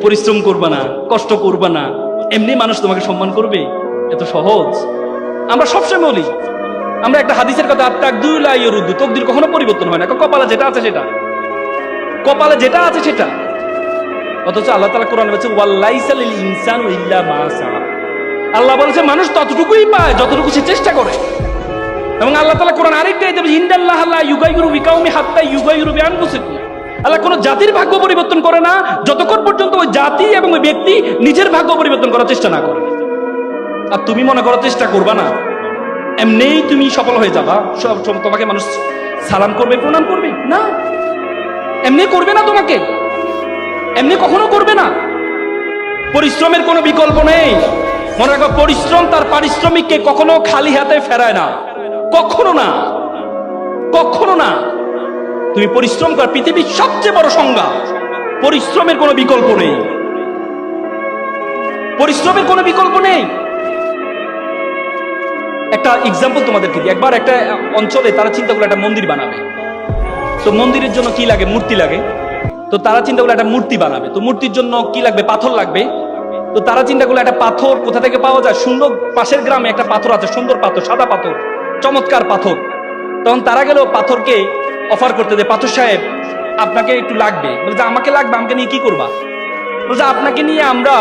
পরিশ্রম করবা না, কষ্ট করবা না, এমনি মানুষ তোমাকে সম্মান করবে? এত সহজ? আমরা সবসময় বলি, আমরা একটা হাদিসের কথা, আত্তাকদুলা ইয়ারুদ্দু, তকদির কখনো পরিবর্তন হয় না, কপালে যেটা আছে সেটা, কপালে যেটা আছে সেটা। অথচ আল্লাহ তাআলা কোরআনে বলেছে ওয়ালাইসা লিল ইনসানু ইল্লা মা সাআ। আল্লাহ বলেছে মানুষ ততটুকুই পায় যতটুকু সে চেষ্টা করে। এবং আল্লাহ তাআলা কোরআন আরেকটা আয়াতে বলেছে ইন্নাল্লাহা লা ইউগাইয়িরু বিকাউমি হাত্তা ইউগাইয়িরু বিআনফুসিহিম। আল্লাহ কোন জাতির ভাগ্য পরিবর্তন করে না যতক্ষণ পর্যন্ত ওই জাতি এবং ওই ব্যক্তি নিজের ভাগ্য পরিবর্তন করার চেষ্টা না করে। আর তুমি মনে করো চেষ্টা করবা না, এমনিই তুমি সফল হয়ে যাবা, সব তোমাকে মানুষ সালাম করবে, প্রণাম করবে? না, এমনি করবে না, তোমাকে এমনি কখনো করবে না। পরিশ্রমের কোনো বিকল্প নেই। মনে রাখো, পরিশ্রম তার পারিশ্রমিককে কখনো খালি হাতে ফেরায় না, কখনো না, কখনো না। তুমি পরিশ্রম কর, পৃথিবীর সবচেয়ে বড় সংজ্ঞা, পরিশ্রমের কোনো বিকল্প নেই, পরিশ্রমের কোনো বিকল্প নেই। একটা এক্সাম্পল তোমাদেরকে দিই। একবার একটা অঞ্চলে তারা চিন্তা করলো একটা মন্দির বানাবে। তো মন্দিরের জন্য কি লাগে? মূর্তি লাগে। তো তারা চিন্তা করলো একটা মূর্তি বানাবে। তো মূর্তির জন্য কি লাগবে? পাথর লাগবে। তো তারা চিন্তা করলো একটা পাথর কোথা থেকে পাওয়া যায়? সুন্দর, পাশের গ্রামে একটা পাথর আছে, সুন্দর পাথর, সাদা পাথর, চমৎকার পাথর। তখন তারা গেল পাথরকে অফার করতে, যে পাথর সাহেব আপনাকে একটু লাগবে। বলছে আমাকে লাগবে, আমাকে নিয়ে কি করবা? বলছে আপনাকে নিয়ে আমরা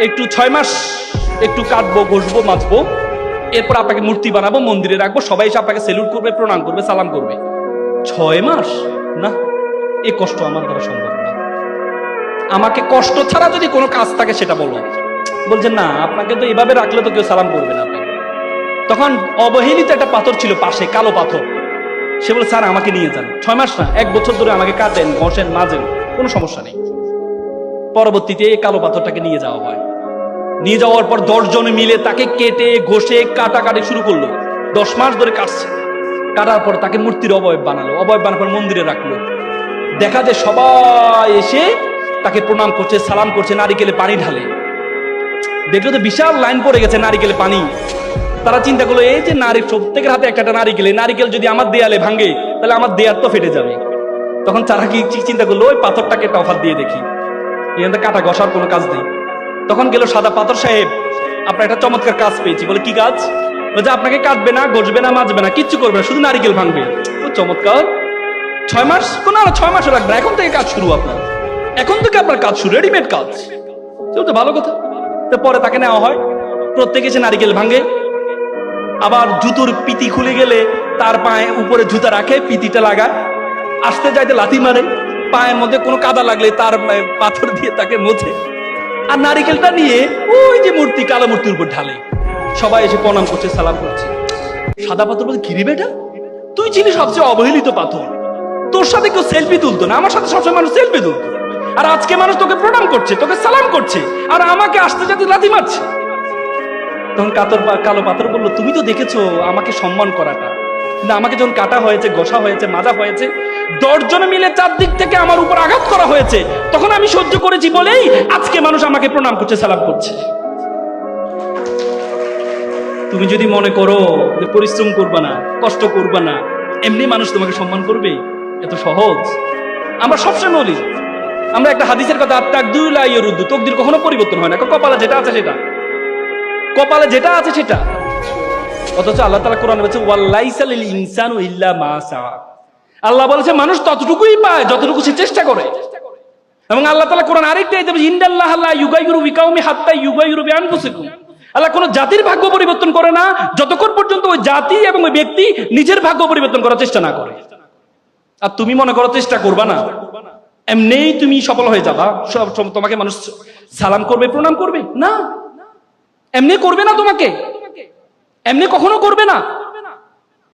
একটু 6 মাস একটু কাটবো, ঘষবো, মাজবো, এরপর আপনাকে মূর্তি বানাবো, মন্দিরে রাখবো, সবাই এসে আপনাকে সেলুট করবে, প্রণাম করবে, সালাম করবে। 6 মাস? না, এই কষ্ট আমার দ্বারা সম্ভব না। আমাকে কষ্ট ছাড়া যদি কোনো কাজ থাকে সেটা বলো। বলছে না, আপনাকে তো এভাবে রাখলে তো কেউ সালাম করবে না আপনাকে। তখন অবহেলিত একটা পাথর ছিল পাশে, কালো পাথর। সে বলে স্যার আমাকে নিয়ে যান, 6 মাস না, 1 বছর ধরে আমাকে কাটেন, ঘষেন, মাজেন, কোনো সমস্যা নেই। পরবর্তীতে এই কালো পাথরটাকে নিয়ে যাওয়া হয়। নিয়ে যাওয়ার পর 10 জন মিলে তাকে কেটে ঘষে কাটাকাটি শুরু করলো। 10 মাস ধরে কাটছে। কাটার পর তাকে মূর্তির অবয়ব বানালো, অবয়ব বানানোর পর মন্দিরে রাখলো। দেখা যায় সবাই এসে তাকে প্রণাম করছে, সালাম করছে, নারিকেলে পানি ঢালে। দেখলো তো বিশাল লাইন পড়ে গেছে নারিকেলে পানি। তারা চিন্তা করলো এই যে প্রত্যেকের হাতে একটা নারিকেল যদি আমার দেয়ালে ভাঙে তাহলে আমার দেয়াল তো ফেটে যাবে। তখন তারা কি চিন্তা করলো, ওই পাথরটাকে একটা অফার দিয়ে দেখি, এখানে কাটা ঘষার কোনো কাজ নেই। তখন গেল সাদা পাথর সাহেব, আপনার একটা চমৎকার কাজ পেয়েছি। বলে কি কাজ? বলছে আপনাকে কাটবে না, ঘষবে না, মাজবে না, কিচ্ছু করবে না, শুধু নারিকেল ভাঙবে। চমৎকার। 6 মাস? না, 6 মাসও লাগবে না, এখন থেকে কাজ শুরু আপনার, এখন থেকে আপনার কাজ শুরু, রেডিমেড কাজ। তো ভালো কথা। তো পরে তাকে নেওয়া হয়, প্রত্যেকে এসে নারিকেল ভাঙে। আবার জুতোর পিতি খুলে গেলে তার পায়ে উপরে জুতা রাখে, পিতিটা লাগায়, আসতে যাইতে লাথি মারে, পায়ের মধ্যে কোনো কাদা লাগলে তার পাথর দিয়ে তাকে মোছে। আর নারিকেলটা নিয়ে ওই যে মূর্তি, কালো মূর্তির উপর ঢালে। সবাই এসে প্রণাম করছে, সালাম করছে। সাদা পাথর বলছে কি রে বেটা, তুই ছিলি সবচেয়ে অবহেলিত পাথর, তোর সাথে কেউ সেলফি তুলতো না, আমার সাথে সবসময় মানুষ সেলফি তুলতো, আর আজকে মানুষ তোকে প্রণাম করছে, তোকে সালাম করছে, আর আমাকে আসতে যাতে লাথি মারছে। তখন কালো পাথর বললো তুমি তো দেখেছো আমাকে সম্মান করাটা, না আমাকে যখন কাটা হয়েছে, ঘষা হয়েছে, মাজা হয়েছে, 10 জন মিলে 4 দিক থেকে আমার উপর আঘাত করা হয়েছে, তখন আমি সহ্য করেছি বলেই আজকে মানুষ আমাকে প্রণাম করছে, সালাম করছে। তুমি যদি মনে করো যে পরিশ্রম করবা না, কষ্ট করবা না, এমনি মানুষ তোমাকে সম্মান করবে, এত সহজ? আমরা সবসময় বলি, আমরা একটা হাদিসের কথা, আত্তাকদুলা ইয়ারুদ্দু, তকদির কখনো পরিবর্তন হয় না, কপালে যেটা আছে সেটা, কপালে যেটা আছে সেটা। অথচ আল্লাহ তাআলা কোরআনে বলেছে ওয়ালাইসা লিল ইনসানু ইল্লা মা সাআ। আল্লাহ বলেছে মানুষ ততটুকুই পায় যতটুকু সে চেষ্টা করে। এবং আল্লাহ তাআলা কোরআন আরেকটা আয়াতে বলেছে ইন্নাল্লাহা লা ইউগাইয়িরু বিকাউমি হাত্তা ইউগাইয়িরু বিআনফুসিহিম। আল্লাহ কোন জাতির ভাগ্য পরিবর্তন করে না যতক্ষণ পর্যন্ত ওই জাতি এবং ওই ব্যক্তি নিজের ভাগ্য পরিবর্তন করার চেষ্টা না করে। আর তুমি মনে করো চেষ্টা করবা না, এমনিই তুমি সফল হয়ে যাবা, সব তোমাকে মানুষ সালাম করবে, প্রণাম করবে? না, এমনি করবে না, তোমাকে এমনি কখনো করবে না।